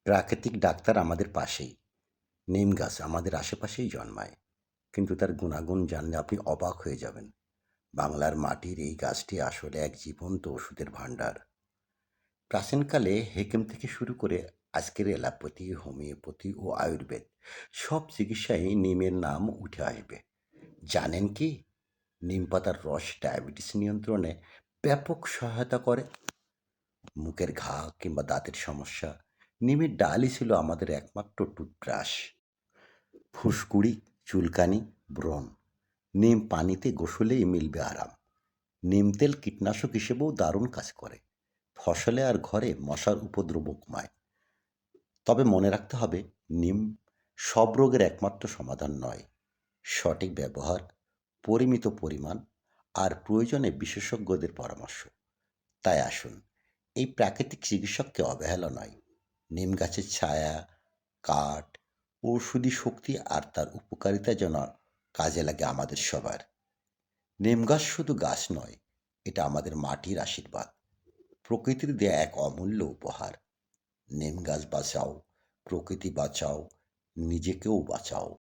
প্রাকৃতিক ডাক্তার আমাদের পাশেই। নিম গাছ আমাদের আশেপাশেই জন্মায়। কিন্তু তার গুণাগুণ জানলে আপনি অবাক হয়ে যাবেন। বাংলার মাটির এই গাছটি আসলে এক জীবন্ত ওষুধের ভাণ্ডার। প্রাচীনকালে হেকেম থেকে শুরু করে আজকের এলোপ্যাথি, হোমিওপ্যাথি ও আয়ুর্বেদ সব চিকিৎসায় নিমের নাম উঠে আসবে। জানেন কি? নিম পাতার রস ডায়াবেটিস নিয়ন্ত্রণে ব্যাপক সহায়তা করে। মুখের ঘা কিংবা দাঁতের সমস্যা, নিমের ডালই ছিল আমাদের একমাত্র টুথব্রাশ। ফুসকুড়ি, চুলকানি, ব্রণ, নিম পানিতে গোসলেই মিলবে আরাম। নিম তেল কীটনাশক হিসেবেও দারুণ কাজ করে। ফসলে আর ঘরে মশার উপদ্রব কমায়। তবে মনে রাখতে হবে, নিম সব রোগের একমাত্র সমাধান নয়। সঠিক ব্যবহার, পরিমিত পরিমাণ আর প্রয়োজনে বিশেষজ্ঞদের পরামর্শ। তাই আসুন, এই প্রাকৃতিক চিকিৎসককে অবহেলা নয়। নিম গাছের ছায়া, কাঠ, ঔষধি শক্তি আর তার উপকারিতা যেন কাজে লাগে আমাদের সবার। নিম গাছ শুধু গাছ নয়, এটা আমাদের মাটির আশীর্বাদ, প্রকৃতির দেয়া এক অমূল্য উপহার। নিম গাছ বাঁচাও, প্রকৃতি বাঁচাও, নিজেকেও বাঁচাও।